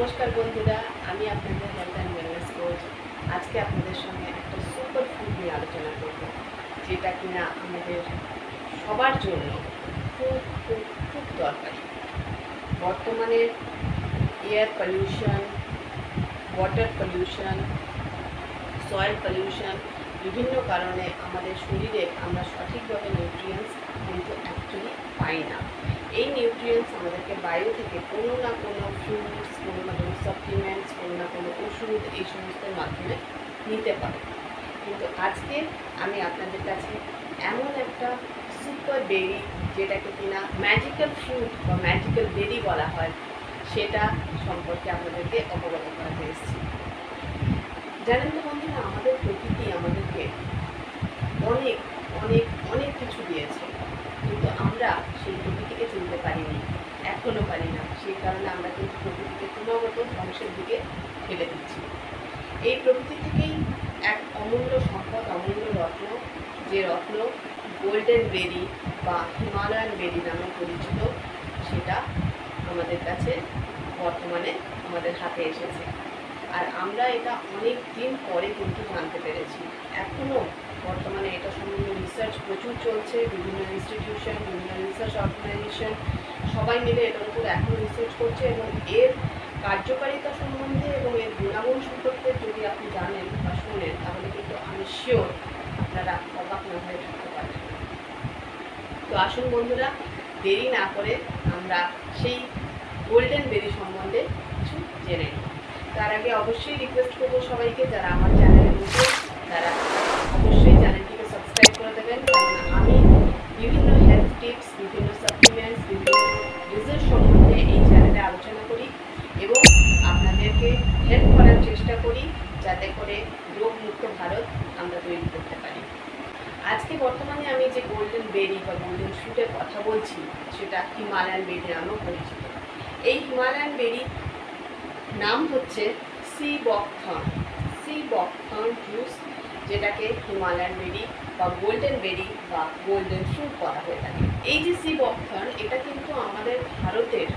নমস্কার বন্ধুরা, আমি আপনাদের হেলথ অ্যান্ড ওয়েলনেস কোচ। আজকে আপনাদের সঙ্গে একটা সুপার ফুড নিয়ে আলোচনা করব, যেটা কিনা আমাদের সবার জন্য খুব খুব খুব দরকারি। বর্তমানে air pollution, water pollution, soil pollution, বিভিন্ন কারণে আমাদের শরীরে আমরা সঠিকভাবে নিউট্রিয়েন্টস কিন্তু অ্যাকচুয়ালি পাই না। এই নিউট্রিয়েন্টস আমাদেরকে বাইরে থেকে কোনো না কোনো ফ্রুটস, কোনো না কোনো সাপ্লিমেন্টস, কোনো না কোনো ওষুধ এই সমস্তের মাধ্যমে নিতে পারে। কিন্তু আজকে আমি আপনাদের কাছে এমন একটা সুপার বেরি, যেটাকে কিনা ম্যাজিক্যাল ফ্রুট বা ম্যাজিক্যাল বেরি বলা হয়, সেটা সম্পর্কে আপনাদেরকে অবগত করাতে এসেছি। জানেন তো বন্ধুরা, আমাদের প্রকৃতি আমাদেরকে অনেক অনেক অনেক কিছু দিয়েছে, কিন্তু আমরা সেই প্রকৃতিকে চিনতে পারিনি, এখনও পারি না। সেই কারণে আমরা কিন্তু প্রকৃতিকে ক্রমাগত ধ্বংসের দিকে ঠেলে দিচ্ছি। এই প্রকৃতি থেকেই এক অমূল্য সম্পদ, অমূল্য রত্ন, যে রত্ন গোল্ডেন বেরি বা হিমালয়ান বেরি নামে পরিচিত, সেটা আমাদের কাছে বর্তমানে আমাদের হাতে এসেছে। আর আমরা এটা অনেক দিন পরে কিন্তু জানতে পেরেছি। এখনও বর্তমানে এটা সম্বন্ধে রিসার্চ প্রচুর চলছে। বিভিন্ন ইনস্টিটিউশন, বিভিন্ন রিসার্চ অর্গানাইজেশন সবাই মিলে এটার উপর এখন রিসার্চ করছে, এবং এর কার্যকারিতা সম্বন্ধে এবং এর গুণাগুণ সম্পর্কে যদি আপনি জানেন বা শোনেন, তাহলে কিন্তু আমি শিওর আপনারা অবাক না হয়ে থাকতে পারবেন। তো আসুন বন্ধুরা, দেরি না করে আমরা সেই গোল্ডেন বেরি সম্বন্ধে কিছু জেনে নিই। তার আগে অবশ্যই রিকোয়েস্ট করবো সবাইকে, যারা আমার চ্যানেলে নতুন, তারা অবশ্যই চ্যানেলটিকে সাবস্ক্রাইব করে দেবেন। কারণ আমি বিভিন্ন হেলথ টিপস, বিভিন্ন সাপ্লিমেন্টস, বিভিন্ন ডিজিজ সম্বন্ধে এই চ্যানেলে আলোচনা করি এবং আপনাদেরকে হেল্প করার চেষ্টা করি, যাতে করে রোগমুক্ত ভারত আমরা তৈরি করতে পারি। আজকে বর্তমানে আমি যে গোল্ডেন বেরি বা গোল্ডেন ফ্রুটের কথা বলছি, সেটা হিমালয়ান বেরি নামেও পরিচিত। এই হিমালয়ান বেরি নাম হচ্ছে C buckthorn. C buckthorn juice, যেটাকে হিমালয়ান বেরি বা গোল্ডেন বেরি বা গোল্ডেন ফ্রুট বলা হয়ে থাকে। এই যে সি বকথর্ন, এটা কিন্তু আমাদের ভারতের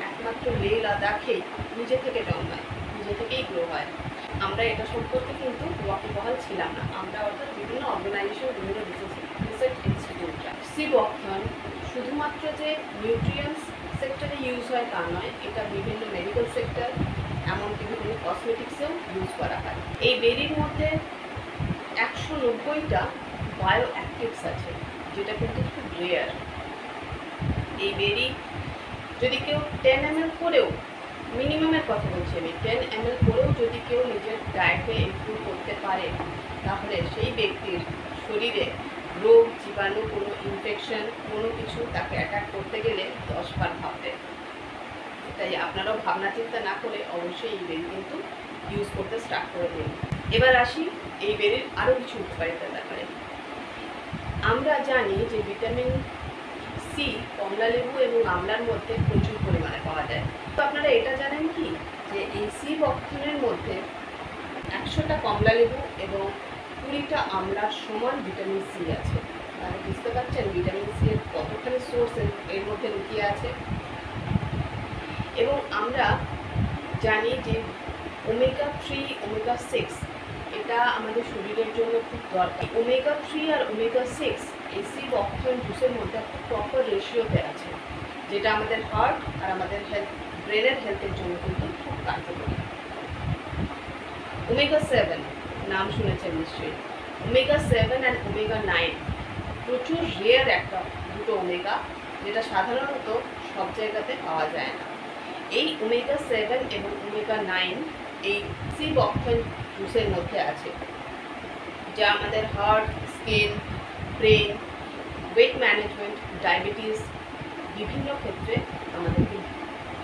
একমাত্র লেহ লাদাখেই নিজে থেকে জন্মায়, নিজে থেকেই গ্রো হয়। আমরা এটা সম্পর্কে কিন্তু ওয়াকিবহাল ছিলাম না। আমরা অর্থাৎ বিভিন্ন অর্গানাইজেশন, বিভিন্ন রিসার্চ ইনস্টিটিউটরা। সি বকথর্ন শুধুমাত্র যে নিউট্রিয়েন্টস সেক্টরে ইউজ হয় তা নয়, এটা বিভিন্ন মেডিকেল সেক্টর, এমনকি বিভিন্ন কসমেটিক্সেও ইউজ করা হয়। এই বেরির মধ্যে 190টা বায়ো অ্যাক্টিভস আছে, যেটা কিন্তু খুব রেয়ার। এই বেরি যদি কেউ 10 ml করেও, মিনিমামের কথা বলছি আমি, 10 ml করেও যদি কেউ নিজের ডায়েটে ইমপ্রুভ করতে পারে, তাহলে সেই ব্যক্তির শরীরে রোগ, জীবাণু, কোনো ইনফেকশন, কোনো কিছু তাকে অ্যাটাক করতে গেলে 10 বার ভাববে। তাই আপনারাও ভাবনা চিন্তা না করে অবশ্যই এই বেরি কিন্তু ইউজ করতে স্টার্ট করে দিন। এবার আসি এই বেরির আরও কিছু উপকারিতার ব্যাপারে। আমরা জানি যে ভিটামিন সি কমলালেবু এবং আমলার মধ্যে প্রচুর পরিমাণে পাওয়া যায়। তো আপনারা এটা জানেন কি, যে এই সি বকথর্নের মধ্যে 100টা কমলালেবু এবং 20টা আমলার সমান ভিটামিন সি আছে। তাহলে বুঝতে পারছেন ভিটামিন সি এর কতখানি সোর্স এর মধ্যে লুকিয়ে আছে। এবং আমরা জানি যে ওমেগা 3, ওমেগা 6 এটা আমাদের শরীরের জন্য খুব দরকার। ওমেগা 3 আর ওমেগা 6 এই সি বকথর্ন জুসের মধ্যে একটা প্রপার রেশিওতে আছে, যেটা আমাদের হার্ট আর আমাদের হেলথ, ব্রেনের হেলথের জন্য কিন্তু খুব কার্যকরী। ওমেগা 7 নাম শুনেছেন নিশ্চয়ই। ওমেগা 7 অ্যান্ড ওমেগা 9 প্রচুর রেয়ার একটা দুটো ওমেগা, যেটা সাধারণত সব জায়গাতে পাওয়া যায় না। এই ওমেগা 7 এবং ওমেগা 9 এই সি বকথর্ন জুসের মধ্যে আছে, যা আমাদের heart, skin, brain, wait management, diabetes বিভিন্ন ক্ষেত্রে আমাদেরকে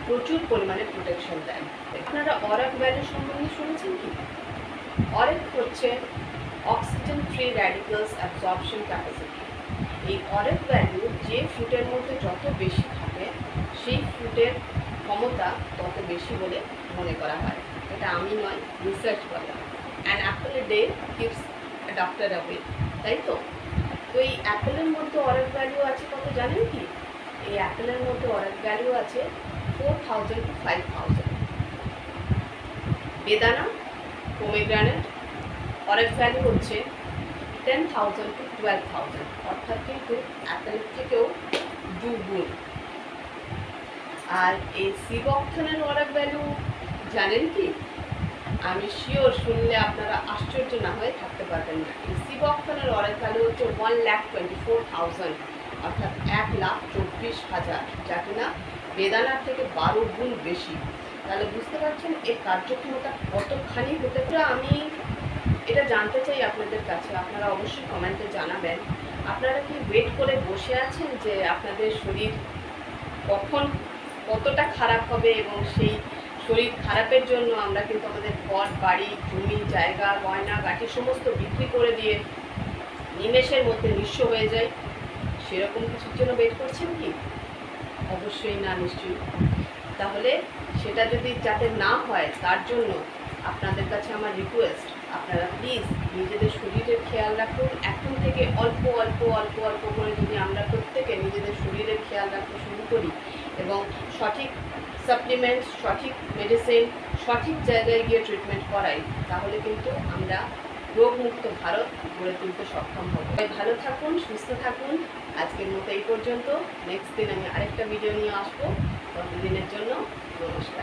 প্রচুর পরিমাণে প্রোটেকশন দেয়। আপনারা অরেক ভ্যালু সম্বন্ধে শুনেছেন কি? অরেক হচ্ছে oxygen free radicals absorption capacity. এই অরেক ভ্যালু যে ফ্রুটের মধ্যে যত বেশি থাকে, সেই ফ্রুটের ক্ষমতা তত বেশি বলে মনে করা হয়। এটা আমি নয়, রিসার্চ বলে। An Apple a day keeps a doctor away, তাই তো? তো এই অ্যাপেলের মধ্যে অরেক ভ্যালু আছে কত জানেন কি? এই অ্যাপেলের মধ্যে অরেক ভ্যালু আছে 4000 to 5000। বেদানা, পোমেগ্রানেট, অরেঞ্জ ভ্যালি হচ্ছে 10,000 to 12,000, অর্থাৎ কিন্তু অ্যাপেলের থেকেও দুগুণ। আর এই সিবকথনের অর্ডার ভ্যালু জানেন কি? আমি শিওর শুনলে আপনারা আশ্চর্য না হয়ে থাকতে পারবেন না। এই সিবকথনের অর্ডার ভ্যালু হচ্ছে 1,24,000, অর্থাৎ 1,24,000, যা কিনা বেদানার থেকে 12 গুণ বেশি। তাহলে বুঝতে পারছেন এর কার্যক্ষমতা কতখানি হতে পারে। আমি এটা জানতে চাই আপনাদের কাছে, আপনারা অবশ্যই কমেন্টে জানাবেন। আপনারা কি ওয়েট করে বসে আছেন যে আপনাদের শরীর কখন কতটা খারাপ হবে, এবং সেই শরীর খারাপের জন্য আমরা কিন্তু আমাদের ঘর বাড়ি জমি জায়গা গয়না গাঠি সমস্ত বিক্রি করে দিয়ে নিমেষের মধ্যে নিঃস্ব হয়ে যাই? সেরকম কিছুর জন্য ওয়েট করছেন কি? অবশ্যই না, নিশ্চয়ই। তাহলে সেটা যদি যাতে না হয় তার জন্য আপনাদের কাছে আমার রিকোয়েস্ট, আপনারা প্লিজ নিজেদের শরীরের খেয়াল রাখুন। এখন থেকে অল্প অল্প অল্প অল্প করে যদি আমরা প্রত্যেকে নিজেদের শরীরের খেয়াল রাখতে শুরু করি এবং সঠিক সাপ্লিমেন্টস, সঠিক মেডিসিন, সঠিক জায়গায় গিয়ে ট্রিটমেন্ট করাই, তাহলে কিন্তু আমরা রোগমুক্ত ভারত গড়ে তুলতে সক্ষম হব। ভালো থাকুন, সুস্থ থাকুন। আজকের মতো এই পর্যন্ত। নেক্সট দিন আমি আরেকটা ভিডিও নিয়ে আসবো। ততদিনের জন্য নমস্কার।